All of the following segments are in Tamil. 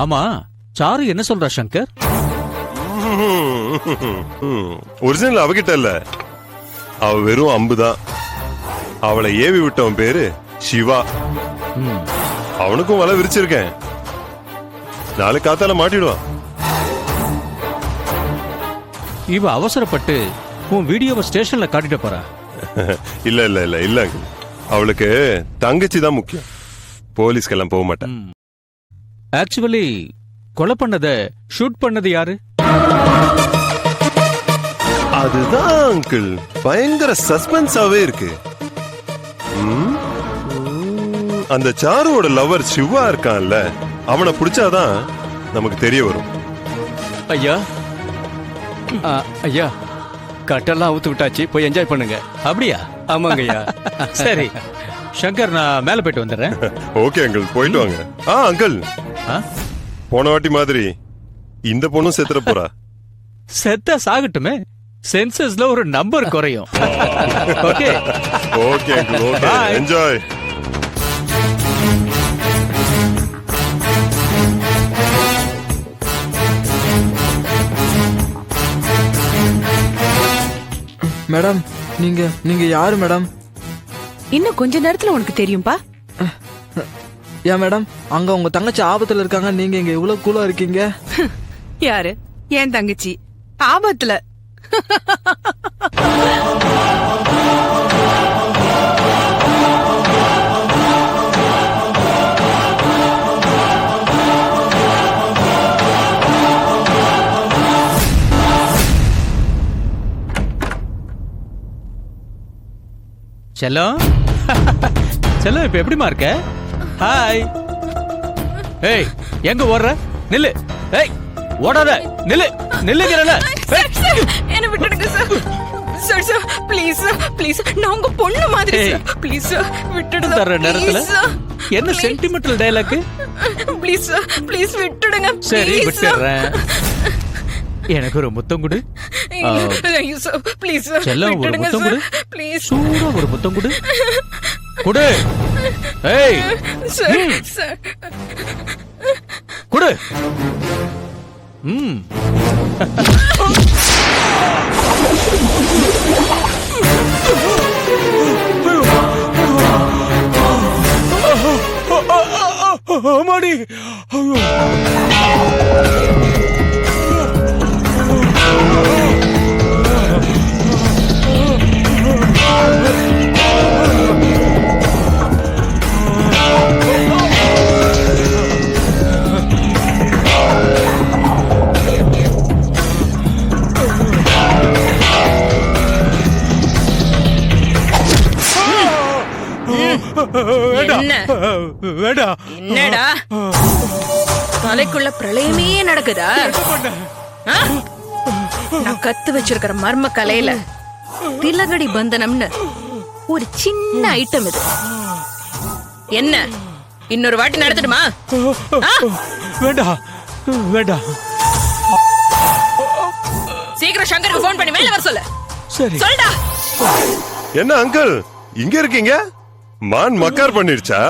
ஆமா, சாரு என்ன சொல்றா சங்கர்? ஒரிஜினல் அவகிட்ட இல்ல, அவ வெறும் அம்புதான். அவளை ஏவி விட்டவன் பேரு சிவா. அவனுக்கும் வலை விரிச்சிருக்கேன், நாளை காத்தால மாட்டிடுவான். இவ அவசரப்பட்டு உன் வீடியோவை ஸ்டேஷன்ல காட்டிட்டு போறா. இல்ல இல்ல இல்ல இல்ல, அவளுக்கு தங்கச்சி தான் முக்கியம், போலீஸ்க்கெல்லாம் போக மாட்டேன். ஆக்சுவலி கொலை பண்ணத ஷூட் பண்ணது யாரு? அதுதான் அங்கிள் பயங்கர சஸ்பென்ஸாவே இருக்கு. அந்த சாருவோட லவர் சிவா இருக்கான்ல, அவனை பிடிச்சாதான் நமக்கு தெரிய வரும். ஐயா ஐயா, கட்டெல்லாம் அவுத்து விட்டாச்சு, போய் என்ஜாய் பண்ணுங்க. அப்படியா? ஆமாங்க ஐயா. சரி சங்கர், நான் மேல போயிட்டு வந்துடுறேன். ஓகே அங்கிள், போயிட்டு வாங்க. அங்கிள், போன வாட்டி மாதிரி இந்த பொண்ணும் செத்துற போறா. செத்த சாகட்டுமே, சென்சஸ்ல ஒரு நம்பர் குறையும். Okay okay uncle, okay, enjoy. Madam, நீங்க யாரு மேடம்? இன்னும் கொஞ்ச நேரத்துல உனக்கு தெரியும்பா. ஏன் மேடம், அங்க உங்க தங்கச்சி ஆபத்துல இருக்காங்க, நீங்க இங்க இவ்வளவு கூலா இருக்கீங்க? யாரு? என் தங்கச்சி ஆபத்துல? செல்லம், செல்லம் இப்ப எப்படிமா இருக்க? ஹாய். ஏய், எங்க ஓடுற? நில்லு. ஏய், ஓடாத, நில்லு, நில்லுங்கறல. என்ன விட்டுடுங்க sir. Sir sir please sir, please, நான் உங்க பொண்ணு மாதிரி சார். ப்ளீஸ் சார், விட்டுடுங்க. தர நேரத்துல என்ன sentimental dialogue? Please sir, please விட்டுடுங்க. சரி விட்டுறேன். எனக்கு ஒரு முத்தம் கொடு. ஐயோ சார், ப்ளீஸ் சார், செல்லம் ஒரு விட்டுடுங்க முத்தம் கொடு. Sir, please. சூடா ஒரு முத்தம் கொடு. கொடு. ஏய் சார் சார் கொடு. ஆமாடி. என்னடா தலைக்குள்ள பிரளயமே நடக்குதா? நான் கத்து வச்சிருக்கிற மர்ம கலையில திலகடி பந்தனம்னு ஒரு சின்ன ஐட்டம் இது. என்ன இன்னொரு வாட்டி நடத்தணுமா? வேண்டாம் வேண்டாம். சீக்கிரம் சங்கருக்கு போன் பண்ணி மேல வர சொல்லு. சரி சொல்டா. என்ன அங்கிள் இங்க இருக்கீங்க? மான் மக்கார் பண்ணிருச்சா?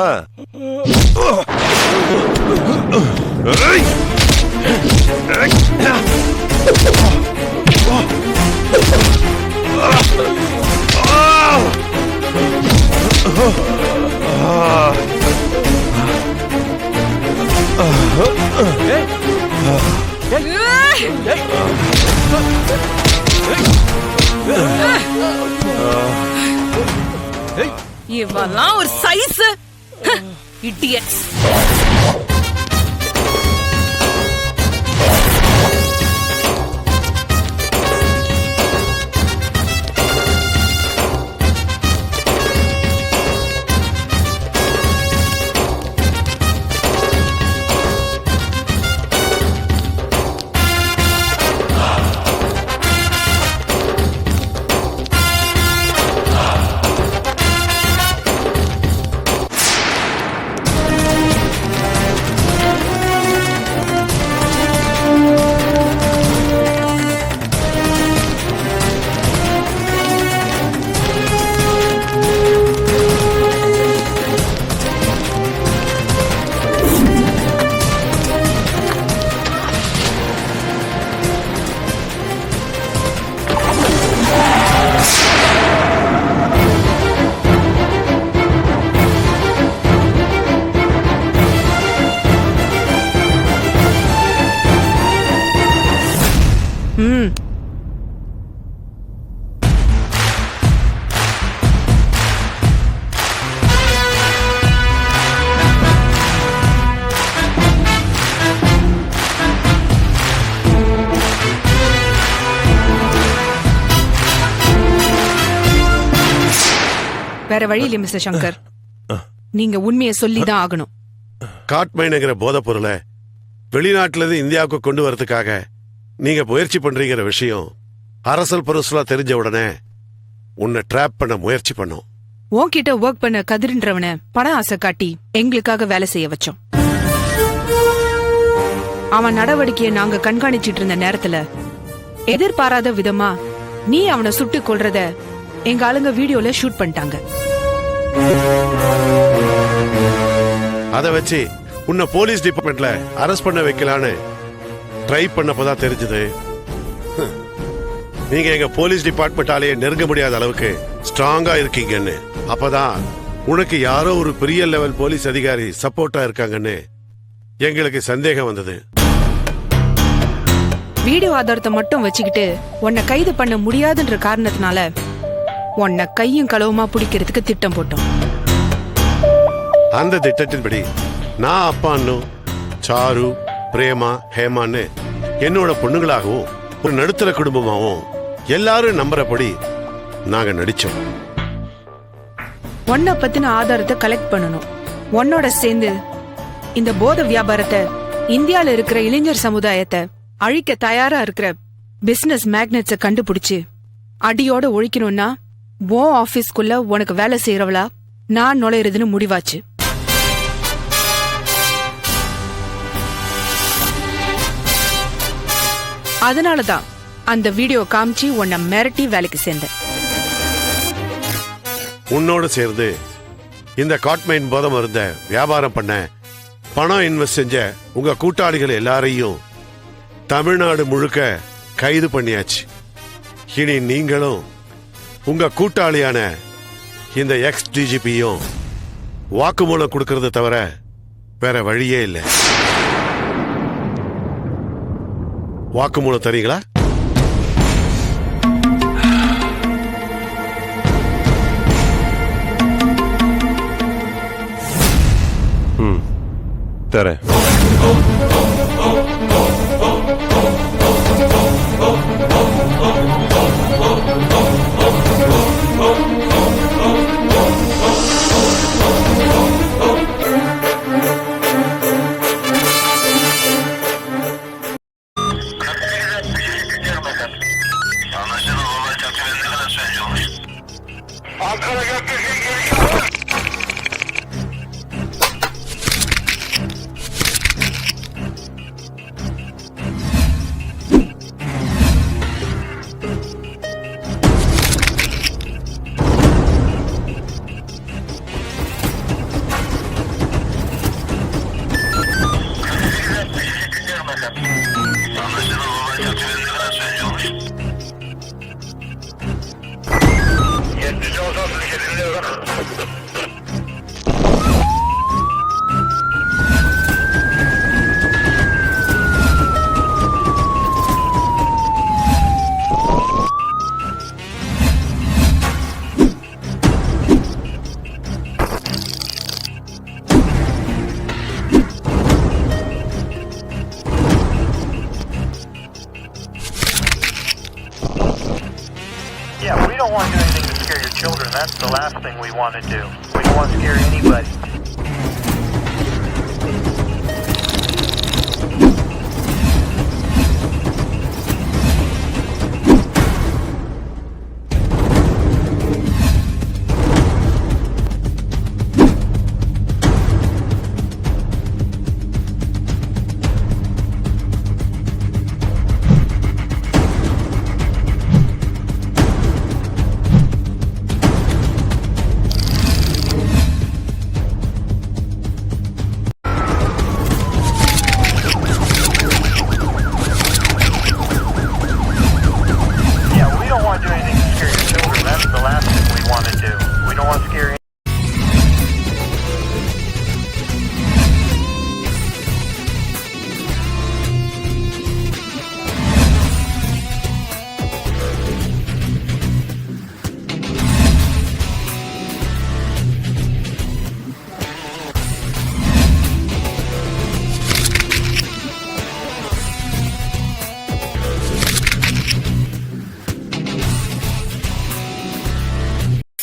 இவெல்லாம் ஒரு சைஸ் இடியட்ஸ். ம். வேற வழி இல்லை மிஸ்டர் சங்கர், நீங்க உண்மையை சொல்லிதான் ஆகணும். காட்மைனுங்கிற போதைப் பொருளை வெளிநாட்டுல இருந்து இந்தியாவுக்கு கொண்டு வரதுக்காக நீங்க முயற்சி பண்றீங்கிற விஷயம் அரசல் பரசலா தெரிஞ்ச உடனே உன்னை ட்ராப் பண்ண முயற்சி பண்ணோம். உன்கிட்ட ஒர்க் பண்ண கதிர்ன்றவன பண ஆசை காட்டி எங்களுக்காக வேலை செய்ய வச்சோம். அவன் நடவடிக்கையை நாங்க கண்காணிச்சிட்டு இருந்த நேரத்துல எதிர்பாராத விதமா நீ அவனை சுட்டு கொல்றத எங்க ஆளுங்க வீடியோல ஷூட் பண்ணிட்டாங்க. அதை வச்சு உன்னை போலீஸ் டிபார்ட்மெண்ட்ல அரெஸ்ட் பண்ண வைக்கலான்னு ட்ரை பண்ணப்பதான் தெரிஞ்சது நீங்க எங்க போலீஸ் டிபார்ட்மெண்டாலேயே நெருங்க முடியாத அளவுக்கு ஸ்ட்ராங்கா இருக்கீங்கன்னு. அப்பதான் உனக்கு யாரோ ஒரு பெரிய லெவல் போலீஸ் அதிகாரி சப்போர்ட்டா இருக்காங்கன்னு எங்களுக்கு சந்தேகம் வந்தது. வீடியோ ஆதாரத்தை மட்டும் வச்சுக்கிட்டு உன்னை கைது பண்ண முடியாதுன்ற காரணத்தினால உன்னை கையும் களவுமா பிடிக்கிறதுக்கு திட்டம் போட்டோம். அந்த திட்டத்தின்படி நான் அப்பான்னு சாரு, பிரேமா, ஹேமான்னு என்னோட பொண்ணுங்களாகவும் ஒரு நடுத்தர குடும்பமாகவும் எல்லாரும் நம்புறபடி நாங்க நடிச்சோம். உன்னை பத்தின ஆதாரத்தை கலெக்ட் பண்ணணும். உன்னோட சேர்ந்து இந்த போதை வியாபாரத்தை இந்தியால இருக்கிற இளைஞர் சமுதாயத்தை அழிக்க தயாரா இருக்கிற பிசினஸ் மேக்னெட்ஸ கண்டுபிடிச்சு அடியோட ஒழிக்கணும்னா உன் ஆபீஸ்க்குள்ள உனக்கு வேலை செய்யறவளா நான் நுழையிறதுன்னு முடிவாச்சு. அதனாலதான் அந்த வீடியோ காமிச்சு உன்னை மிரட்டி வேலைக்கு சேர்ந்தேன். உன்னோட சேர்ந்து இந்த காட்மைன் போதை மருந்த வியாபாரம் பண்ண பணம் இன்வெஸ்ட் செஞ்ச உங்க கூட்டாளிகள் எல்லாரையும் தமிழ்நாடு முழுக்க கைது பண்ணியாச்சு. இனி நீங்களும் உங்க கூட்டாளியான இந்த எக்ஸ் டிஜிபியும் வாக்குமூலம் கொடுக்கறத தவிர வேற வழியே இல்லை. வாக்குமூலம் தரீங்களா? தரேன். Yeah, we don't want to do anything to scare your children. That's the last thing we want to do. We don't want to scare anybody.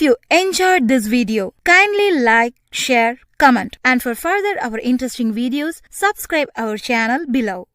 you enjoyed this video, kindly like, share, comment, and for further our interesting videos, subscribe our channel below.